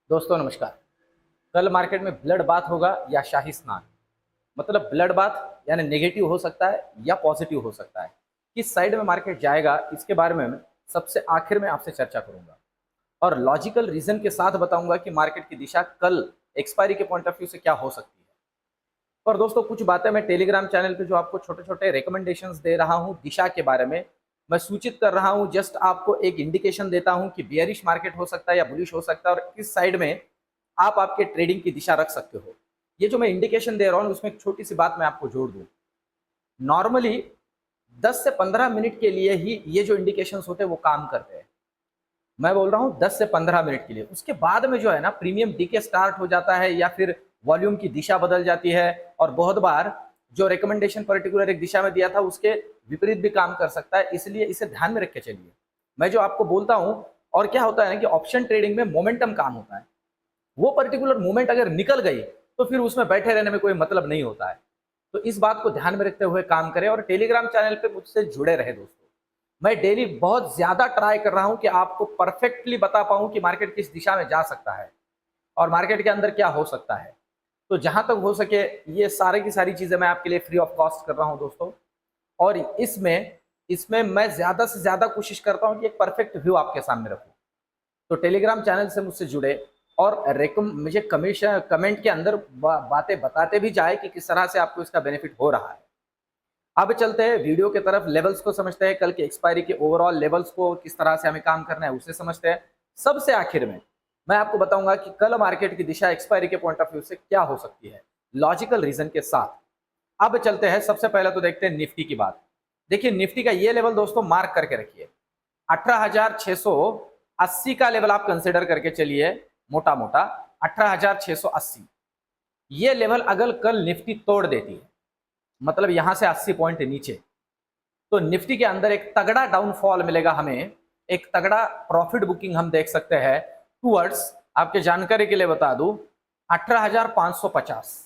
दोस्तों नमस्कार। कल मार्केट में ब्लड बाथ होगा या शाही स्नान। मतलब ब्लड बाथ यानी नेगेटिव हो सकता है या पॉजिटिव हो सकता है। किस साइड में मार्केट जाएगा इसके बारे में मैं सबसे आखिर में आपसे चर्चा करूंगा और लॉजिकल रीजन के साथ बताऊंगा कि मार्केट की दिशा कल एक्सपायरी के पॉइंट ऑफ व्यू से क्या हो सकती है। और दोस्तों कुछ बातें मैं टेलीग्राम चैनल पे जो आपको छोटे छोटे रिकमेंडेशंस दे रहा हूँ दिशा के बारे में, मैं सूचित कर रहा हूँ, जस्ट आपको एक इंडिकेशन देता हूँ कि बियरिश मार्केट हो सकता है या बुलिश हो सकता है और किस साइड में आप आपके ट्रेडिंग की दिशा रख सकते हो। ये जो मैं इंडिकेशन दे रहा हूँ उसमें एक छोटी सी बात मैं आपको जोड़ दूँ। नॉर्मली 10 से 15 मिनट के लिए ही ये जो इंडिकेशंस होते हैं वो काम करते हैं। मैं बोल रहा हूँ 10 से 15 मिनट के लिए। उसके बाद में जो है ना प्रीमियम डीके स्टार्ट हो जाता है या फिर वॉल्यूम की दिशा बदल जाती है और बहुत बार जो रिकमेंडेशन पर्टिकुलर एक दिशा में दिया था उसके विपरीत भी काम कर सकता है। इसलिए इसे ध्यान में रख के चलिए मैं जो आपको बोलता हूँ। और क्या होता है ना कि ऑप्शन ट्रेडिंग में मोमेंटम काम होता है। वो पर्टिकुलर मूवमेंट अगर निकल गई तो फिर उसमें बैठे रहने में कोई मतलब नहीं होता है। तो इस बात को ध्यान में रखते हुए काम करें और टेलीग्राम चैनल पे मुझसे जुड़े रहे दोस्तों। मैं डेली बहुत ज्यादा ट्राई कर रहा हूं कि आपको परफेक्टली बता पाऊं कि मार्केट किस दिशा में जा सकता है और मार्केट के अंदर क्या हो सकता है। तो जहां तक हो सके ये सारी की सारी चीजें मैं आपके लिए फ्री ऑफ कॉस्ट कर रहा हूं दोस्तों। और इसमें इसमें मैं ज्यादा से ज्यादा कोशिश करता हूं कि एक परफेक्ट व्यू आपके सामने रखूं। तो टेलीग्राम चैनल से मुझसे जुड़े और मुझे कमीशन कमेंट के अंदर बातें बताते भी जाए कि किस तरह से आपको इसका बेनिफिट हो रहा है। अब चलते हैं वीडियो के तरफ, लेवल्स को समझते हैं, कल के एक्सपायरी के ओवरऑल लेवल्स को किस तरह से हमें काम करना है उसे समझते हैं। सबसे आखिर में मैं आपको बताऊंगा कि कल मार्केट की दिशा एक्सपायरी के पॉइंट ऑफ व्यू से क्या हो सकती है लॉजिकल रीजन के साथ। अब चलते हैं, सबसे पहले तो देखते हैं निफ्टी की बात। देखिए निफ्टी का ये लेवल दोस्तों मार्क करके रखिए, 18,680 का लेवल आप कंसिडर करके चलिए। मोटा मोटा 18,680 ये लेवल अगर कल निफ्टी तोड़ देती है, मतलब यहां से 80 पॉइंट नीचे, तो निफ्टी के अंदर एक तगड़ा डाउनफॉल मिलेगा हमें, एक तगड़ा प्रॉफिट बुकिंग हम देख सकते हैं टूवर्ड्स, आपके जानकारी के लिए बता दूं, 18,550।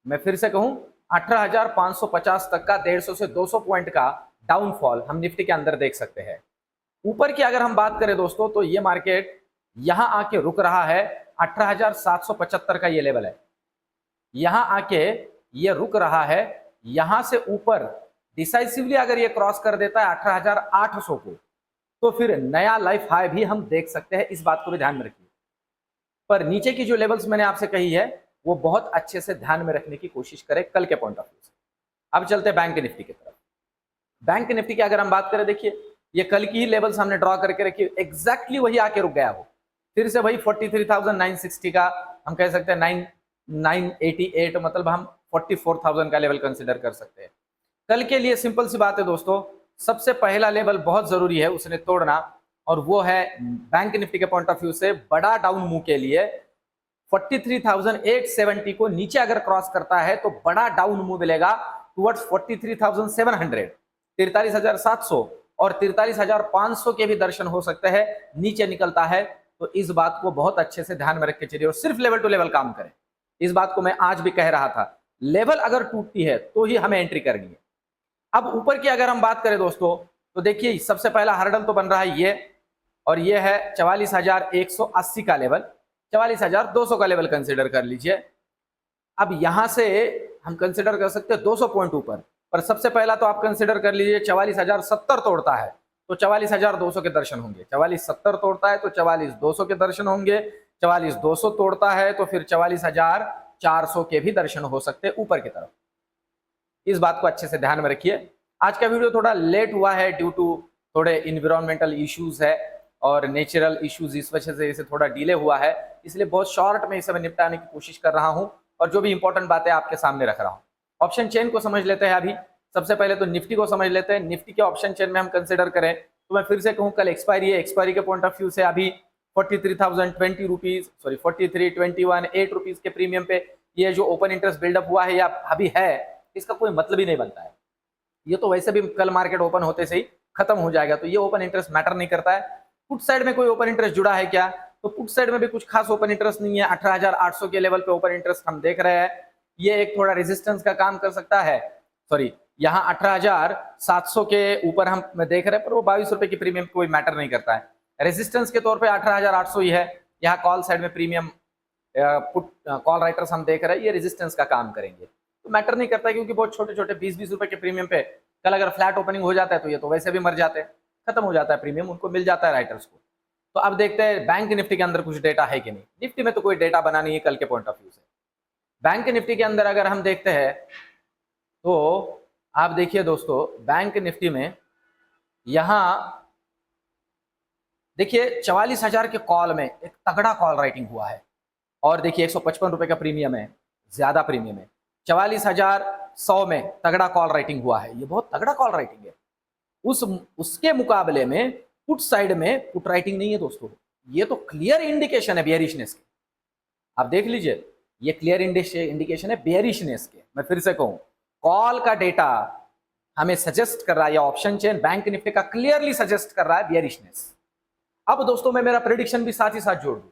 मैं फिर से कहूं 18,550 तक का 150 से 200 पॉइंट का डाउनफॉल हम निफ्टी के अंदर देख सकते हैं। ऊपर की अगर हम बात करें दोस्तों तो ये मार्केट यहां आके रुक रहा है, 18,775 का ये लेवल है। यहां आके ये रुक रहा है, यहां से ऊपर डिसाइसिवली अगर ये क्रॉस कर देता है 18,800 को, तो फिर नया लाइफ हाई भी हम देख सकते हैं। इस बात को भी ध्यान में रखिए। पर नीचे की जो लेवल्स मैंने आपसे कही है वो बहुत अच्छे से ध्यान में रखने की कोशिश करें कल के पॉइंट ऑफ व्यू से। अब चलते हैं बैंक निफ्टी की तरफ। बैंक निफ्टी की अगर हम बात करें, देखिए ये कल की ही लेवल्स हमने ड्रॉ करके रखी, एग्जैक्टली वही आके रुक गया। वो फिर से वही 43,960 का हम कह सकते हैं 988, मतलब हम 44,000 का लेवल कंसिडर कर सकते हैं। कल के लिए सिंपल सी बात है दोस्तों, सबसे पहला लेवल बहुत जरूरी है उसने तोड़ना, और वो है बैंक निफ्टी के पॉइंट ऑफ व्यू से बड़ा डाउन मूव के लिए 43,870 को नीचे अगर क्रॉस करता है तो बड़ा डाउन मूव मिलेगा टुवर्ड्स 43,700, 43,700 और 43,500 के भी दर्शन हो सकते हैं नीचे निकलता है। तो इस बात को बहुत अच्छे से ध्यान में रख के चलिए और सिर्फ लेवल टू लेवल काम करें। इस बात को मैं आज भी कह रहा था, लेवल अगर टूटती है तो ही हमें एंट्री करनी है। अब ऊपर की अगर हम बात करें दोस्तों तो देखिए सबसे पहला हर्डल तो बन रहा है ये, और ये है 44,180 का लेवल, 44,200 का लेवल कंसिडर कर लीजिए। अब यहां से हम कंसिडर कर सकते हैं 200 पॉइंट ऊपर, पर सबसे पहला तो आप कंसिडर कर लीजिए 44,070 तोड़ता है तो 44,200 के दर्शन होंगे, 44,70 तोड़ता है तो 44,200 के दर्शन होंगे, 44,200 तोड़ता है तो फिर 44,400 के भी दर्शन हो सकते हैं ऊपर की तरफ। इस बात को अच्छे से ध्यान में रखिए। आज का वीडियो थोड़ा लेट हुआ है ड्यू टू थोड़े इन्वायरमेंटल इश्यूज है और नेचुरल इश्यूज, इस वजह से इसे थोड़ा डिले हुआ है, इसलिए बहुत शॉर्ट में इसे मैं निपटाने की कोशिश कर रहा हूं और जो भी इंपॉर्टेंट बातें आपके सामने रख रहा हूं। ऑप्शन चेन को समझ लेते हैं। अभी सबसे पहले तो निफ्टी को समझ लेते हैं। निफ्टी के ऑप्शन चेन में हम कंसिडर करें तो मैं फिर से कहूँ कल एक्सपायरी है, एक्सपायरी के पॉइंट ऑफ व्यू से अभी 43,020 रुपीज, सॉरी 43,21 8 रुपीज के प्रीमियम पे ये जो ओपन इंटरेस्ट बिल्डअप हुआ है या अभी है, इसका कोई मतलब ही नहीं बनता है। ये तो वैसे भी कल मार्केट ओपन होते से ही खत्म हो जाएगा, तो ये ओपन इंटरेस्ट मैटर नहीं करता है। पुट साइड में कोई ओपन इंटरेस्ट जुड़ा है क्या, तो पुट साइड में भी कुछ खास ओपन इंटरेस्ट नहीं है। 18,800 के लेवल पे ओपन इंटरेस्ट हम देख रहे हैं, ये एक थोड़ा रेजिस्टेंस का काम कर सकता है। सॉरी, यहाँ 18,700 के ऊपर हम देख रहे हैं, पर वो 22 रुपए की प्रीमियम कोई मैटर नहीं करता है। रेजिस्टेंस के तौर पे 18,800 ही है, यहाँ कॉल साइड में प्रीमियम पुट कॉल राइटर्स हम देख रहे हैं, ये रेजिस्टेंस का काम करेंगे, तो मैटर नहीं करता क्योंकि बहुत छोटे छोटे 20-20 रुपए के प्रीमियम पे कल अगर फ्लैट ओपनिंग हो जाता है तो ये तो वैसे भी मर जाते हैं, खत्म हो जाता है प्रीमियम, उनको मिल जाता है राइटर्स को। तो अब देखते हैं बैंक निफ्टी के अंदर कुछ डेटा है कि नहीं। निफ्टी में तो कोई डेटा बना नहीं है कल के पॉइंट ऑफ व्यू से। बैंक निफ्टी के अंदर अगर हम देखते हैं तो आप देखिए दोस्तों, बैंक निफ्टी में यहां देखिए 44,000 के कॉल में एक तगड़ा कॉल राइटिंग हुआ है, और देखिए 155 रुपए का प्रीमियम है, ज्यादा प्रीमियम है। 44,100 में तगड़ा कॉल राइटिंग हुआ है, ये बहुत तगड़ा कॉल राइटिंग है। उसके मुकाबले में पुट साइड में पुट राइटिंग नहीं है दोस्तों, ये तो क्लियर इंडिकेशन है बेयरिशनेस के। आप देख लीजिए, ये क्लियर इंडिकेशन है बेयरिशनेस के। मैं फिर से कहूं, कॉल का डेटा हमें सजेस्ट कर रहा है, या ऑप्शन चेन बैंक निफ्टी का क्लियरली सजेस्ट कर रहा है बेयरिशनेस। अब दोस्तों मैं मेरा प्रेडिक्शन भी साथ ही साथ जोड़ दूं,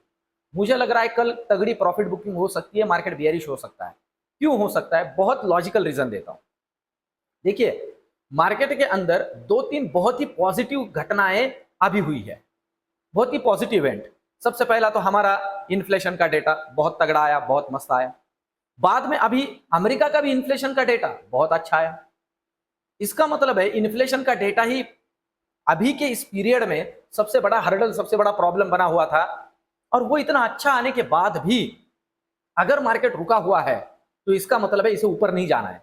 मुझे लग रहा है कल तगड़ी प्रॉफिट बुकिंग हो सकती है, मार्केट बेयरिश हो सकता है। क्यों हो सकता है, बहुत लॉजिकल रीजन देता हूं। देखिए मार्केट के अंदर 2-3 बहुत ही पॉजिटिव घटनाएं अभी हुई है, बहुत ही पॉजिटिव इवेंट। सबसे पहला तो हमारा इन्फ्लेशन का डेटा बहुत तगड़ा आया, बहुत मस्त आया। बाद में अभी अमेरिका का भी इन्फ्लेशन का डेटा बहुत अच्छा आया। इसका मतलब है इन्फ्लेशन का डेटा ही अभी के इस पीरियड में सबसे बड़ा हर्डल, सबसे बड़ा प्रॉब्लम बना हुआ था, और वो इतना अच्छा आने के बाद भी अगर मार्केट रुका हुआ है तो इसका मतलब है इसे ऊपर नहीं जाना है,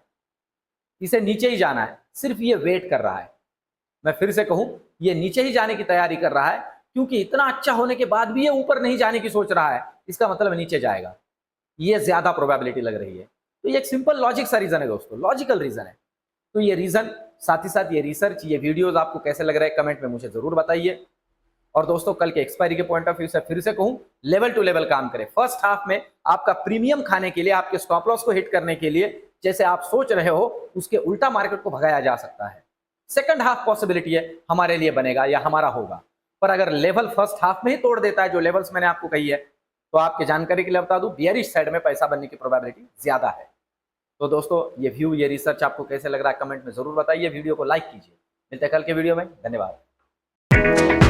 इसे नीचे ही जाना है, सिर्फ ये वेट कर रहा है। मैं फिर से कहूं, ये नीचे ही जाने की तैयारी कर रहा है, क्योंकि इतना अच्छा होने के बाद भी ये ऊपर नहीं जाने की सोच रहा है, इसका मतलब नीचे जाएगा, ये ज्यादा प्रोबेबिलिटी लग रही है। तो ये एक सिंपल लॉजिक सा रीजन है दोस्तों, लॉजिकल रीजन है। तो ये रीजन, साथ ही साथ ये रिसर्च, ये वीडियोस आपको कैसे लग रहे हैं कमेंट में मुझे जरूर बताइए। और दोस्तों कल के एक्सपायरी के पॉइंट ऑफ व्यू से फिर से कहूं, लेवल टू लेवल काम करें। फर्स्ट हाफ में आपका प्रीमियम खाने के लिए, आपके स्टॉप लॉस को हिट करने के लिए, जैसे आप सोच रहे हो उसके उल्टा मार्केट को भगाया जा सकता है। सेकंड हाफ पॉसिबिलिटी है हमारे लिए बनेगा या हमारा होगा, पर अगर लेवल फर्स्ट हाफ में ही तोड़ देता है जो लेवल्स मैंने आपको कही है, तो आपके जानकारी के लिए बता दूं, बियरिश साइड में पैसा बनने की प्रोबेबिलिटी ज्यादा है। तो दोस्तों ये व्यू, ये रिसर्च आपको कैसे लग रहा है कमेंट में जरूर बताइए, वीडियो को लाइक कीजिए। मिलते हैं कल के वीडियो में, धन्यवाद।